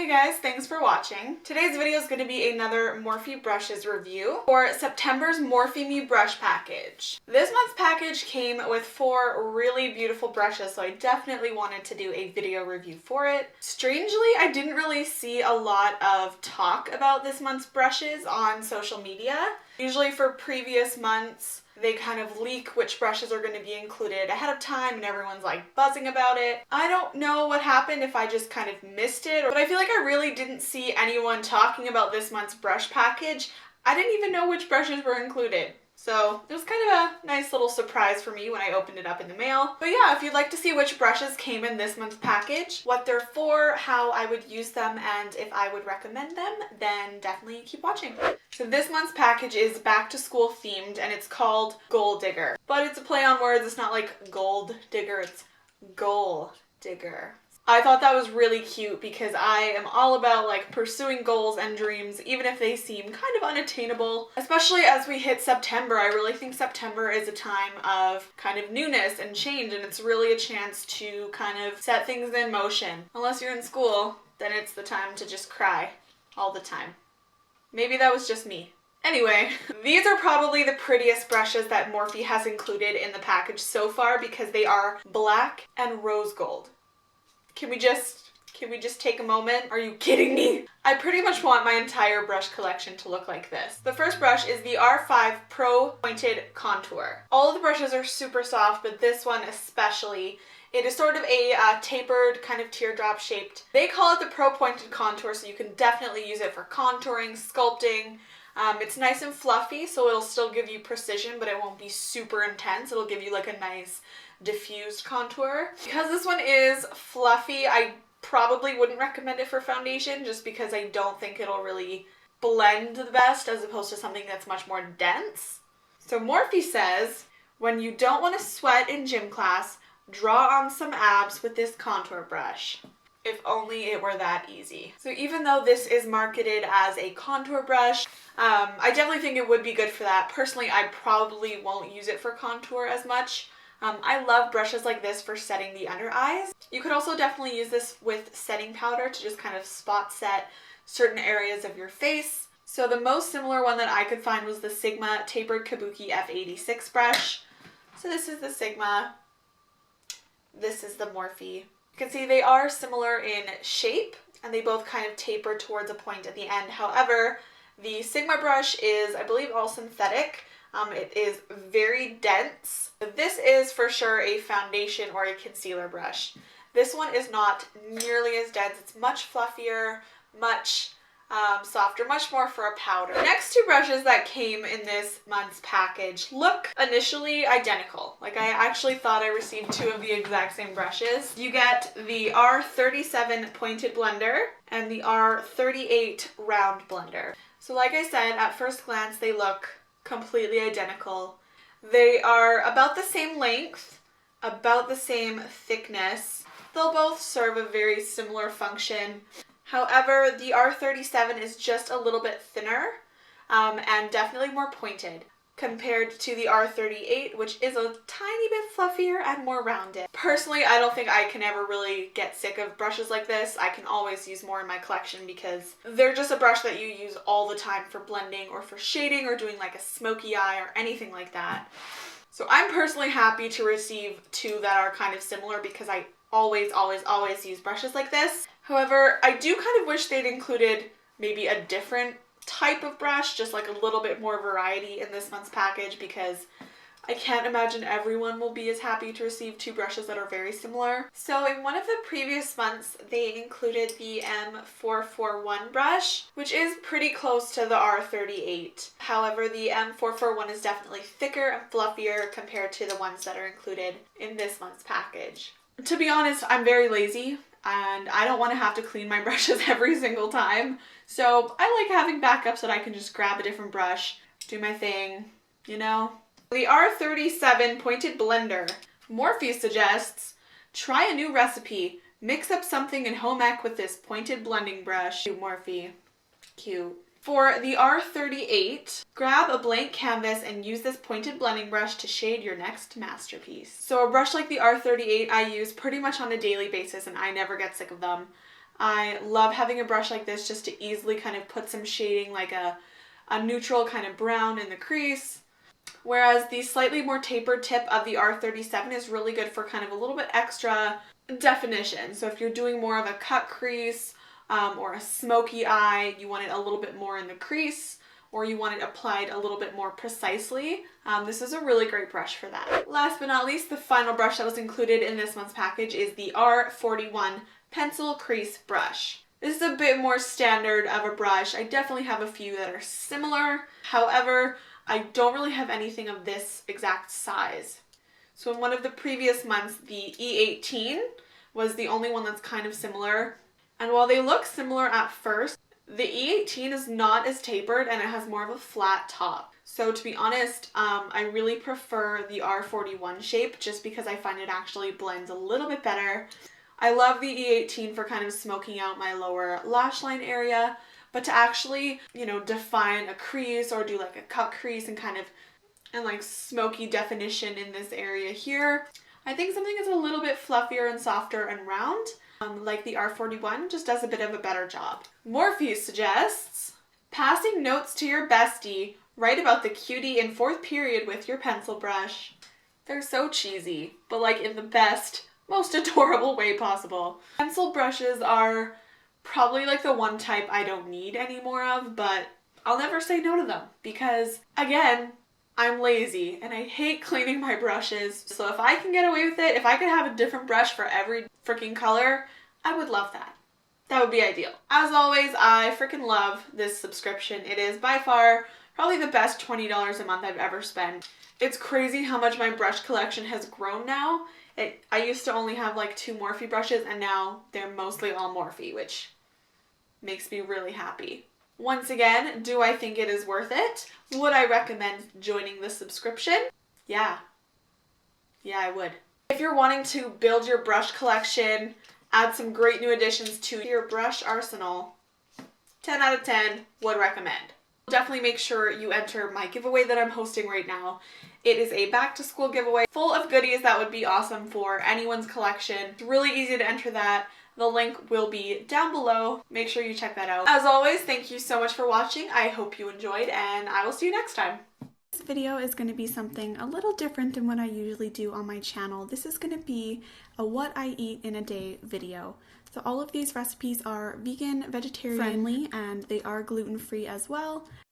Hey guys, thanks for watching. Today's video is going to be another Morphe brushes review for September's Morphe Me Brush package. This month's package came with 4 really beautiful brushes, so I definitely wanted to do a video review for it. Strangely, I didn't really see a lot of talk about this month's brushes on social media. Usually for previous months, they kind of leak which brushes are going to be included ahead of time and everyone's like buzzing about it. I don't know what happened, if I just kind of missed it, but I feel like I really didn't see anyone talking about this month's brush package. I didn't even know which brushes were included. So it was kind of a nice little surprise for me when I opened it up in the mail. But yeah, if you'd like to see which brushes came in this month's package, what they're for, how I would use them, and if I would recommend them, then definitely keep watching. So this month's package is back to school themed and it's called Goal Digger. But it's a play on words, it's not like gold digger, it's goal digger. I thought that was really cute because I am all about like pursuing goals and dreams, even if they seem kind of unattainable. Especially as we hit September, I really think September is a time of kind of newness and change, and it's really a chance to kind of set things in motion. Unless you're in school, then it's the time to just cry all the time. Maybe that was just me. Anyway, these are probably the prettiest brushes that Morphe has included in the package so far because they are black and rose gold. Can we just take a moment? Are you kidding me? I pretty much want my entire brush collection to look like this. The first brush is the R5 Pro Pointed Contour. All of the brushes are super soft, but this one especially. It is sort of a tapered, kind of teardrop shaped. They call it the Pro Pointed Contour, so you can definitely use it for contouring, sculpting. It's nice and fluffy, so it'll still give you precision, but it won't be super intense. It'll give you like a nice diffused contour. Because this one is fluffy, I probably wouldn't recommend it for foundation just because I don't think it'll really blend the best as opposed to something that's much more dense. So Morphe says, when you don't want to sweat in gym class, draw on some abs with this contour brush. If only it were that easy. So even though this is marketed as a contour brush, I definitely think it would be good for that. Personally, I probably won't use it for contour as much. I love brushes like this for setting the under eyes. You could also definitely use this with setting powder to just kind of spot set certain areas of your face. So the most similar one that I could find was the Sigma Tapered Kabuki F86 brush. So this is the Sigma. This is the Morphe. You can see they are similar in shape and they both kind of taper towards a point at the end. However, the Sigma brush is, I believe, all synthetic. It is very dense. This is for sure a foundation or a concealer brush. This one is not nearly as dense. It's much fluffier, much softer, much more for a powder. The next 2 brushes that came in this month's package look initially identical. Like I actually thought I received 2 of the exact same brushes. You get the R37 Pointed Blender and the R38 Round Blender. So like I said, at first glance they look completely identical. They are about the same length, about the same thickness. They'll both serve a very similar function. However, the R37 is just a little bit thinner and definitely more pointed compared to the R38, which is a tiny bit fluffier and more rounded. Personally, I don't think I can ever really get sick of brushes like this. I can always use more in my collection because they're just a brush that you use all the time for blending or for shading or doing like a smoky eye or anything like that. So I'm personally happy to receive 2 that are kind of similar because I always use brushes like this. However, I do kind of wish they'd included maybe a different type of brush, just like a little bit more variety in this month's package because I can't imagine everyone will be as happy to receive 2 brushes that are very similar. So in one of the previous months, they included the M441 brush, which is pretty close to the R38. However, the M441 is definitely thicker and fluffier compared to the ones that are included in this month's package. To be honest, I'm very lazy and I don't want to have to clean my brushes every single time. So I like having backups that I can just grab a different brush, do my thing, you know? The R37 Pointed Blender. Morphe suggests, try a new recipe. Mix up something in home ec with this pointed blending brush. Cute, Morphe. Cute. For the R38, grab a blank canvas and use this pointed blending brush to shade your next masterpiece. So a brush like the R38 I use pretty much on a daily basis and I never get sick of them. I love having a brush like this just to easily kind of put some shading, like a neutral kind of brown in the crease. Whereas the slightly more tapered tip of the R37 is really good for kind of a little bit extra definition. So if you're doing more of a cut crease or a smoky eye, you want it a little bit more in the crease, or you want it applied a little bit more precisely, this is a really great brush for that. Last but not least, the final brush that was included in this month's package is the R41 Pencil Crease Brush. This is a bit more standard of a brush. I definitely have a few that are similar. However, I don't really have anything of this exact size. So in one of the previous months, the E18 was the only one that's kind of similar. And while they look similar at first, the E18 is not as tapered and it has more of a flat top. So to be honest, I really prefer the R41 shape just because I find it actually blends a little bit better. I love the E18 for kind of smoking out my lower lash line area, but to actually, you know, define a crease or do like a cut crease and kind of, and like smoky definition in this area here, I think something that's a little bit fluffier and softer and round, like the R41, just does a bit of a better job. Morphe suggests passing notes to your bestie, write about the cutie in fourth period with your pencil brush. They're so cheesy, but like in the best, most adorable way possible. Pencil brushes are probably like the one type I don't need any more of, but I'll never say no to them because, again, I'm lazy and I hate cleaning my brushes. So if I can get away with it, if I could have a different brush for every freaking color, I would love that. That would be ideal. As always, I freaking love this subscription. It is by far probably the best $20 a month I've ever spent. It's crazy how much my brush collection has grown now. I used to only have like 2 Morphe brushes and now they're mostly all Morphe, which makes me really happy. Once again, do I think it is worth it? Would I recommend joining the subscription? Yeah. Yeah, I would. If you're wanting to build your brush collection, add some great new additions to your brush arsenal, 10 out of 10 would recommend. Definitely make sure you enter my giveaway that I'm hosting right now. It is a back to school giveaway full of goodies that would be awesome for anyone's collection. It's really easy to enter that. The link will be down below. Make sure you check that out. As always, thank you so much for watching. I hope you enjoyed and I will see you next time. This video is going to be something a little different than what I usually do on my channel. This is going to be a what I eat in a day video. So all of these recipes are vegan, vegetarian friendly, and they are gluten-free as well.